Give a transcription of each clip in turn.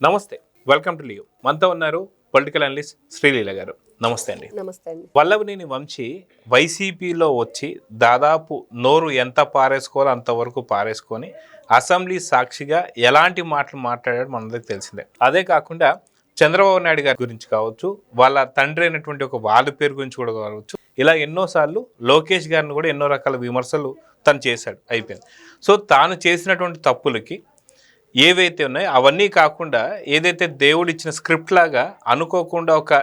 నమస్తే, welcome to Leo. మనతో ఉన్నారు పొలిటికల్ అనలిస్ట్ శ్రీలీల గారు. నమస్తే అండి. నమస్తే అండి. వల్లభనేని వంశీ వైసీపీలో వచ్చి దాదాపు నోరు ఎంత పారేసుకోవాలో అంతవరకు పారేసుకొని అసెంబ్లీ సాక్షిగా ఎలాంటి మాటలు మాట్లాడాడు మనందరికి తెలిసిందే. అదే కాకుండా చంద్రబాబు నాయుడు గారి గురించి కావచ్చు, వాళ్ళ తండ్రి అయినటువంటి ఒక వాళ్ళ పేరు గురించి కూడా కావచ్చు, ఇలా ఎన్నోసార్లు లోకేష్ గారిని కూడా ఎన్నో రకాల విమర్శలు తను చేశాడు. అయిపోయింది. సో తాను చేసినటువంటి తప్పులకి ఏవైతే ఉన్నాయో అవన్నీ కాకుండా ఏదైతే దేవుడు ఇచ్చిన స్క్రిప్ట్ లాగా అనుకోకుండా ఒక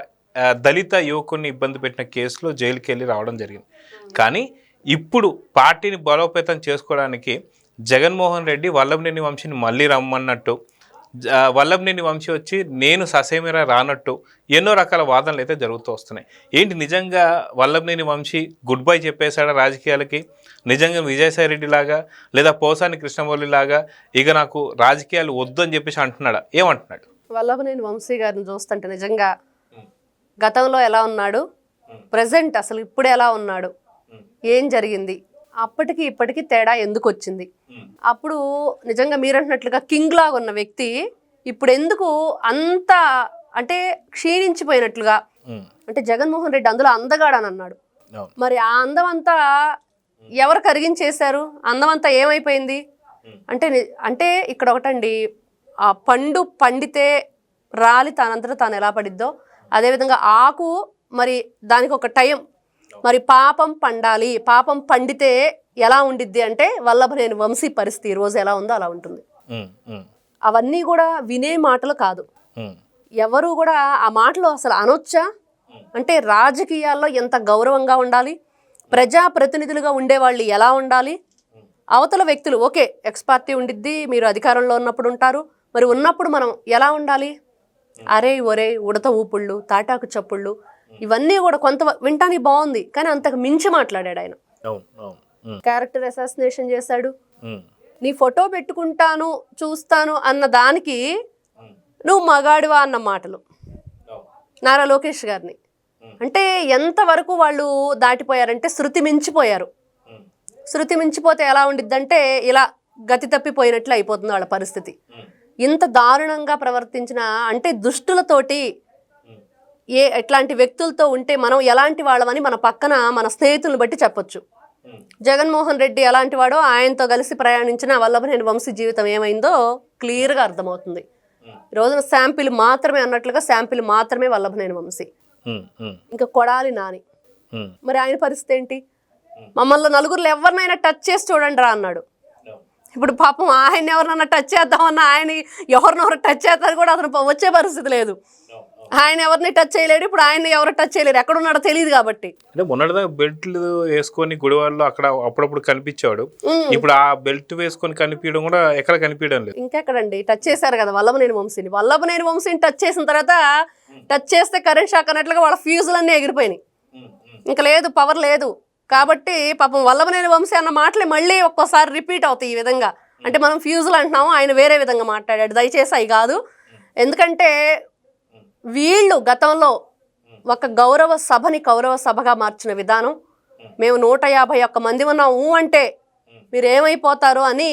దళిత యువకుని ఇబ్బంది పెట్టిన కేసులో జైలుకి వెళ్ళి రావడం జరిగింది. కానీ ఇప్పుడు పార్టీని బలోపేతం చేసుకోవడానికి జగన్మోహన్ రెడ్డి వల్లభనేని వంశీని మళ్ళీ రమ్మన్నట్టు, వల్లభనేని వంశీ వచ్చి నేను ససేమిరా రానట్టు ఎన్నో రకాల వాదనలు అయితే జరుగుతూ వస్తున్నాయి. ఏంటి నిజంగా వల్లభనేని వంశీ గుడ్ బై చెప్పేశాడా రాజకీయాలకి? నిజంగా విజయసాయి రెడ్డి లాగా లేదా పోసాని కృష్ణమౌళి లాగా ఇక నాకు రాజకీయాలు వద్దు అని చెప్పేసి అంటున్నాడా? ఏమంటున్నాడు? వల్లభనేని వంశీ గారిని చూస్తుంటే నిజంగా గతంలో ఎలా ఉన్నాడు, ప్రజెంట్ అసలు ఇప్పుడు ఎలా ఉన్నాడు, ఏం జరిగింది, అప్పటికి ఇప్పటికి తేడా ఎందుకు వచ్చింది? అప్పుడు నిజంగా మీరంటున్నట్లుగా కింగ్ లాగా ఉన్న వ్యక్తి ఇప్పుడు ఎందుకు అంత అంటే క్షీణించిపోయినట్లుగా? అంటే జగన్మోహన్ రెడ్డి అందులో అందగాడని అన్నాడు. మరి ఆ అందం అంతా ఎవరు కరిగించేశారు? అందం అంతా ఏమైపోయింది అంటే ఇక్కడ ఒకటండి, ఆ పండు పండితే రాలి తానంతటా తాను ఎలా పడిద్దో అదేవిధంగా ఆకు మరి దానికి ఒక టైం, మరి పాపం పండాలి, పాపం పండితే ఎలా ఉండిద్ది అంటే వల్లభనేని వంశీ పరిస్థితి ఈ రోజు ఎలా ఉందో అలా ఉంటుంది. అవన్నీ కూడా వినే మాటలు కాదు. ఎవరు కూడా ఆ మాటలు అసలు అనొచ్చా? అంటే రాజకీయాల్లో ఎంత గౌరవంగా ఉండాలి, ప్రజాప్రతినిధులుగా ఉండేవాళ్ళు ఎలా ఉండాలి, అవతల వ్యక్తులు ఓకే ఎక్స్ పార్టీ ఉండిద్ది, మీరు అధికారంలో ఉన్నప్పుడు ఉంటారు, మరి ఉన్నప్పుడు మనం ఎలా ఉండాలి? అరే ఒరే ఉడత ఊపుళ్ళు, తాటాకు చప్పుళ్ళు, ఇవన్నీ కూడా కొంత వింటానికి బాగుంది, కానీ అంతకు మించి మాట్లాడాడు ఆయన. క్యారెక్టర్ అసాసినేషన్ చేశాడు. నీ ఫోటో పెట్టుకుంటాను చూస్తాను అన్న దానికి నువ్వు మగాడివా అన్న మాటలు నారా లోకేష్ గారిని. అంటే ఎంతవరకు వాళ్ళు దాటిపోయారంటే శృతి మించిపోయారు. శృతి మించిపోతే ఎలా ఉండిద్దంటే ఇలా గతి తప్పిపోయినట్లు అయిపోతుంది వాళ్ళ పరిస్థితి. ఇంత దారుణంగా ప్రవర్తించిన అంటే దుష్టులతోటి ఎట్లాంటి వ్యక్తులతో ఉంటే మనం ఎలాంటి వాళ్ళమని మన పక్కన మన స్నేహితులను బట్టి చెప్పొచ్చు. జగన్మోహన్ రెడ్డి ఎలాంటి వాడో ఆయనతో కలిసి ప్రయాణించిన వల్లభనేని వంశీ జీవితం ఏమైందో క్లియర్గా అర్థమవుతుంది. ఈ రోజున శాంపిల్ మాత్రమే అన్నట్లుగా శాంపిల్ మాత్రమే వల్లభనేని వంశీ, ఇంకా కొడాలి నాని. మరి ఆయన పరిస్థితి ఏంటి? మమ్మల్ని నలుగురులో ఎవరినైనా టచ్ చేసి చూడండి రా అన్నాడు. ఇప్పుడు పాపం ఆయన ఎవరినైనా టచ్ చేద్దామన్నా ఆయన ఎవరినెవరు టచ్ చేస్తారు కూడా అతను వచ్చే పరిస్థితి లేదు. ఆయన ఎవరిని టచ్ చేయలేడు, ఇప్పుడు ఆయన ఎవరు టచ్ చేయలేరు, ఎక్కడున్నాడో తెలియదు కాబట్టి. అంటే మొన్నటిదాకా బెల్ట్లు వేసుకొని గుడివాడలో అక్కడ అప్పుడప్పుడు కనిపించాడు, ఇప్పుడు ఆ బెల్ట్ వేసుకొని కనిపించడం కూడా ఎక్కడ కనిపించడం లేదు. ఇంకెక్కడండి? టచ్ చేశారు కదా వల్లభనేని వంశీని. వల్లభనేని వంశీని టచ్ చేసిన తర్వాత టచ్ చేస్తే కరెంట్ షాక్ అన్నట్లుగా వాళ్ళ ఫ్యూజులన్నీ ఎగిరిపోయినాయి, ఇంకా లేదు, పవర్ లేదు. కాబట్టి పాపం వల్లభనేని వంశీ అన్న మాటలే మళ్ళీ ఒక్కోసారి రిపీట్ అవుతాయి ఈ విధంగా. అంటే మనం ఫ్యూజులు అంటున్నాము, ఆయన వేరే విధంగా మాట్లాడాడు. దయచేసి అవి కాదు. ఎందుకంటే వీళ్ళు గతంలో ఒక గౌరవ సభని కౌరవ సభగా మార్చిన విధానం, మేము 151 మంది ఉన్నాము అంటే మీరు ఏమైపోతారు అని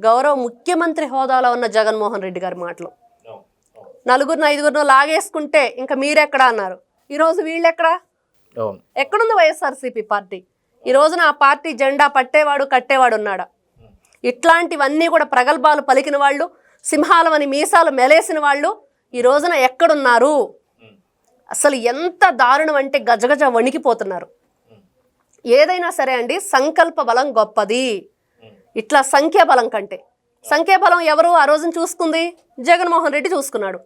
గౌరవ ముఖ్యమంత్రి హోదాలో ఉన్న జగన్మోహన్ రెడ్డి గారి మాటలు. నలుగురిని ఐదుగురినో లాగేసుకుంటే ఇంకా మీరెక్కడా అన్నారు. ఈరోజు వీళ్ళెక్కడా? ఎక్కడుంది వైఎస్ఆర్సీపీ పార్టీ? ఈ రోజున ఆ పార్టీ జెండా పట్టేవాడు కట్టేవాడు ఉన్నాడా? ఇట్లాంటివన్నీ కూడా ప్రగల్భాలు పలికిన వాళ్ళు, సింహాలమని మీసాలు మెలేసిన వాళ్ళు ఈ రోజున ఎక్కడున్నారు? అసలు ఎంత దారుణం అంటే గజగజ వణికిపోతున్నారు. ఏదైనా సరే అండి, సంకల్ప బలం గొప్పది ఇట్లా సంఖ్యాబలం కంటే. సంఖ్యాబలం ఎవరు ఆ రోజున చూసుకుంది? జగన్మోహన్ రెడ్డి చూసుకున్నాడు.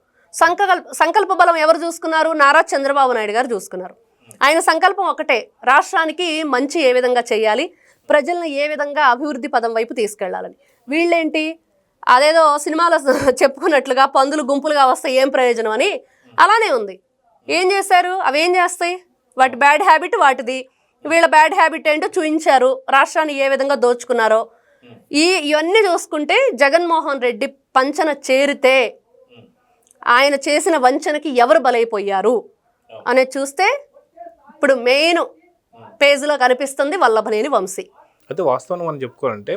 సంకల్ప బలం ఎవరు చూసుకున్నారు? నారా చంద్రబాబు నాయుడు గారు చూసుకున్నారు. ఆయన సంకల్పం ఒకటే, రాష్ట్రానికి మంచి ఏ విధంగా చేయాలి, ప్రజలను ఏ విధంగా అభివృద్ధి పదం వైపు తీసుకెళ్లాలని. వీళ్ళేంటి అదేదో సినిమాలో చెప్పుకున్నట్లుగా పందులు గుంపులుగా వస్తే ఏం ప్రయోజనం అని అలానే ఉంది. ఏం చేశారు? అవేం చేస్తాయి? వాటి బ్యాడ్ హ్యాబిట్ వాటిది, వీళ్ళ బ్యాడ్ హ్యాబిట్ ఏంటో చూపించారు, రాష్ట్రాన్ని ఏ విధంగా దోచుకున్నారో. ఇవన్నీ చూసుకుంటే జగన్మోహన్ రెడ్డి పంచన చేరితే ఆయన చేసిన వంచనకి ఎవరు బలైపోయారు అనేది చూస్తే ఇప్పుడు మెయిన్ పేజీలో కనిపిస్తుంది వల్లభనేని వంశీ. అయితే వాస్తవాన్ని మనం చెప్పుకోవాలంటే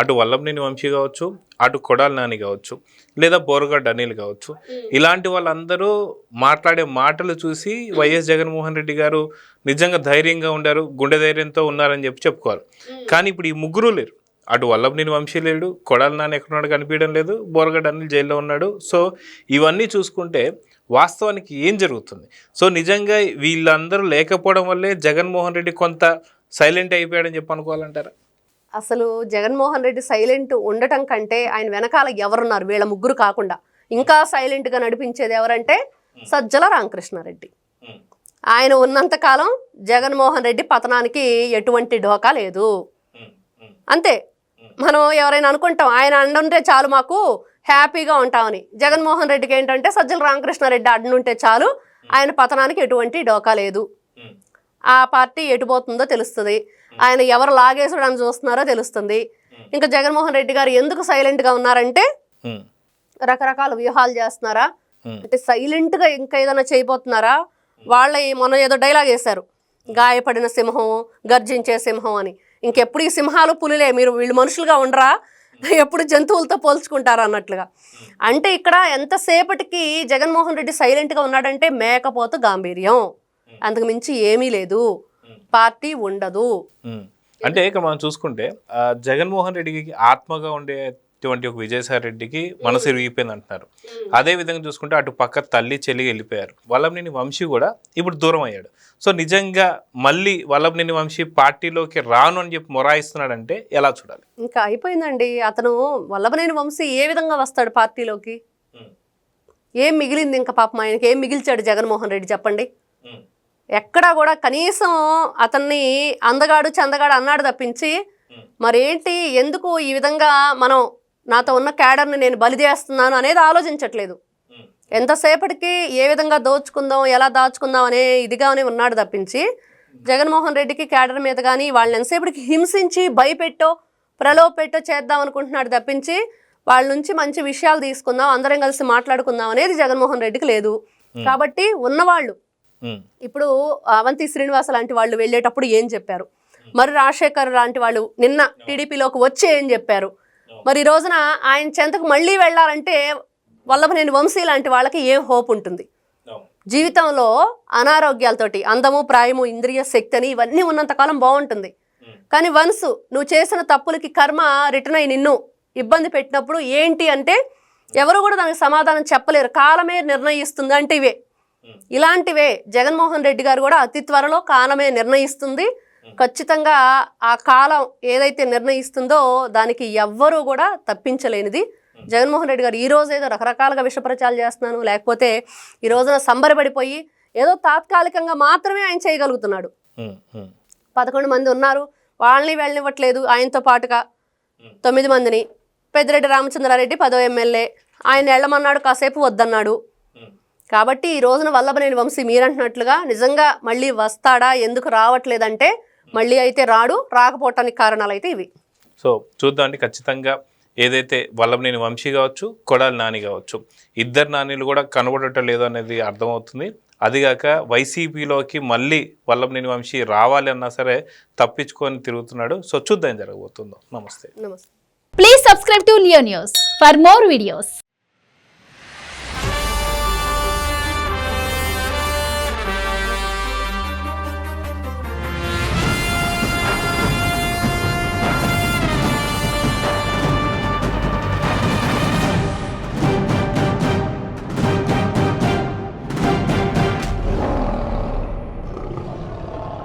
అటు వల్లభనేని వంశీ కావచ్చు, అటు కొడాలి నాని కావచ్చు, లేదా బోరగడ్డ అనిల్ కావచ్చు, ఇలాంటి వాళ్ళందరూ మాట్లాడే మాటలు చూసి వైఎస్ జగన్మోహన్ రెడ్డి గారు నిజంగా ధైర్యంగా ఉండారు, గుండె ధైర్యంతో ఉన్నారని చెప్పుకోవాలి. కానీ ఇప్పుడు ఈ ముగ్గురు లేరు. అటు వల్లభనేని వంశీ లేడు, కొడాలి నాని ఎక్కడున్నాడు కనిపించడం లేదు, బోరగడ్డ అనిల్ జైల్లో ఉన్నాడు. సో ఇవన్నీ చూసుకుంటే వాస్తవానికి ఏం జరుగుతుంది? సో నిజంగా వీళ్ళందరూ లేకపోవడం వల్లే జగన్మోహన్ రెడ్డి కొంత సైలెంట్ అయిపోయాడని చెప్పి అనుకోవాలంటారా? అసలు జగన్మోహన్ రెడ్డి సైలెంట్ ఉండటం కంటే ఆయన వెనకాల ఎవరున్నారు వీళ్ళ ముగ్గురు కాకుండా ఇంకా సైలెంట్గా నడిపించేది ఎవరంటే సజ్జల రామకృష్ణారెడ్డి. ఆయన ఉన్నంతకాలం జగన్మోహన్ రెడ్డి పతనానికి ఎటువంటి ఢోకా లేదు. అంతే. మనం ఎవరైనా అనుకుంటాం ఆయన అండుంటే చాలు మాకు హ్యాపీగా ఉంటామని. జగన్మోహన్ రెడ్డికి ఏంటంటే సజ్జల రామకృష్ణారెడ్డి అడ్డుంటే చాలు ఆయన పతనానికి ఎటువంటి ఢోకా లేదు. ఆ పార్టీ ఎటుపోతుందో తెలుస్తుంది, ఆయన ఎవరు లాగేసడానికి చూస్తున్నారో తెలుస్తుంది. ఇంకా జగన్మోహన్ రెడ్డి గారు ఎందుకు సైలెంట్గా ఉన్నారంటే రకరకాల వ్యూహాలు చేస్తున్నారా, అంటే సైలెంట్గా ఇంకా ఏదైనా చేయబోతున్నారా? వాళ్ళ మొన్న ఏదో డైలాగ్ వేశారు, గాయపడిన సింహం గర్జించే సింహం అని. ఇంకెప్పుడు ఈ సింహాలు పులిలే, మీరు వీళ్ళు మనుషులుగా ఉండరా, ఎప్పుడు జంతువులతో పోల్చుకుంటారా అన్నట్లుగా. అంటే ఇక్కడ ఎంతసేపటికి జగన్మోహన్ రెడ్డి సైలెంట్గా ఉన్నాడంటే మేకపోతు గాంభీర్యం, అంతకు మించి ఏమీ లేదు, పార్టీ ఉండదు. అంటే ఇక మనం చూసుకుంటే జగన్మోహన్ రెడ్డికి ఆత్మగా ఉండేటువంటి ఒక విజయసాయి రెడ్డికి మనసు విరిగిపోయింది అంటున్నారు. అదే విధంగా చూసుకుంటే అటు పక్క తల్లి చెల్లి వెళ్ళిపోయారు. వల్లభనేని వంశీ కూడా ఇప్పుడు దూరం అయ్యాడు. సో నిజంగా మళ్ళీ వల్లభనేని వంశీ పార్టీలోకి రాను అని చెప్పి మొరాయిస్తున్నాడంటే ఎలా చూడాలి? ఇంకా అయిపోయిందండి. అతను వల్లభనేని వంశీ ఏ విధంగా వస్తాడు పార్టీలోకి? ఏం మిగిలింది ఇంకా? పాపం ఆయనకి ఏం మిగిల్చాడు జగన్మోహన్ రెడ్డి చెప్పండి? ఎక్కడా కూడా కనీసం అతన్ని అందగాడు చందగాడు అన్నాడు తప్పించి మరేంటి, ఎందుకు ఈ విధంగా మనం నాతో ఉన్న క్యాడర్ని నేను బలి చేస్తున్నాను అనేది ఆలోచించట్లేదు. ఎంతసేపటికి ఏ విధంగా దోచుకుందాం, ఎలా దాచుకుందాం అనే ఇదిగానే ఉన్నాడు తప్పించి జగన్మోహన్ రెడ్డికి క్యాడర్ మీద కానీ వాళ్ళని ఎంతసేపటికి హింసించి భయపెట్టో ప్రలోభపెట్టో చేద్దాం అనుకుంటున్నాడు తప్పించి వాళ్ళ నుంచి మంచి విషయాలు తీసుకుందాం, అందరం కలిసి మాట్లాడుకుందాం అనేది జగన్మోహన్ రెడ్డికి లేదు. కాబట్టి ఉన్నవాళ్ళు ఇప్పుడు అవంతి శ్రీనివాస లాంటి వాళ్ళు వెళ్ళేటప్పుడు ఏం చెప్పారు, మరి రాజశేఖర్ లాంటి వాళ్ళు నిన్న టీడీపీలోకి వచ్చి ఏం చెప్పారు, మరి ఈ రోజున ఆయన చెంతకు మళ్ళీ వెళ్ళాలంటే వల్లభనేని వంశీ లాంటి వాళ్ళకి ఏం హోప్ ఉంటుంది? జీవితంలో అనారోగ్యాలతోటి అందము ప్రాయము ఇంద్రియ శక్తి అని ఇవన్నీ ఉన్నంతకాలం బాగుంటుంది. కానీ వన్స్ నువ్వు చేసిన తప్పులకి కర్మ రిటర్న్ అయ్యి నిన్ను ఇబ్బంది పెట్టినప్పుడు ఏంటి అంటే ఎవరు కూడా దానికి సమాధానం చెప్పలేరు. కాలమే నిర్ణయిస్తుంది అంటే ఇవే, ఇలాంటివే జగన్మోహన్ రెడ్డి గారు కూడా అతి త్వరలో కాలమే నిర్ణయిస్తుంది. ఖచ్చితంగా ఆ కాలం ఏదైతే నిర్ణయిస్తుందో దానికి ఎవ్వరూ కూడా తప్పించలేనిది. జగన్మోహన్ రెడ్డి గారు ఈ రోజు ఏదో రకరకాలుగా విషప్రచారాలు చేస్తున్నాను, లేకపోతే ఈ రోజున సంబరపడిపోయి ఏదో తాత్కాలికంగా మాత్రమే ఆయన చేయగలుగుతున్నాడు. 11 మంది ఉన్నారు, వాళ్ళని వెళ్ళనివ్వట్లేదు. ఆయనతో పాటుగా 9 మందిని, పెద్దిరెడ్డి రామచంద్రారెడ్డి 10వ ఎమ్మెల్యే, ఆయన వెళ్ళమన్నాడు, కాసేపు వద్దన్నాడు. కాబట్టి ఈ రోజున వల్లభనేని వంశీ మీరంటున్నట్లుగా నిజంగా మళ్ళీ వస్తాడా, ఎందుకు రావట్లేదంటే మళ్ళీ అయితే రాడు. రాకపోవటానికి కారణాలు అయితే ఇవి. సో చూద్దాం. ఖచ్చితంగా ఏదైతే వల్లభనేని వంశీ కావచ్చు, కొడాలి నాని కావచ్చు, ఇద్దరు నానీలు కూడా కనబడటం లేదు అనేది అర్థమవుతుంది. అదిగాక వైసీపీలోకి మళ్ళీ వల్లభనేని వంశీ రావాలి అన్నా సరే తప్పించుకొని తిరుగుతున్నాడు. సో చూద్దాం జరగబోతుందో. నమస్తే. నమస్తే. Please subscribe to Leo news for more videos.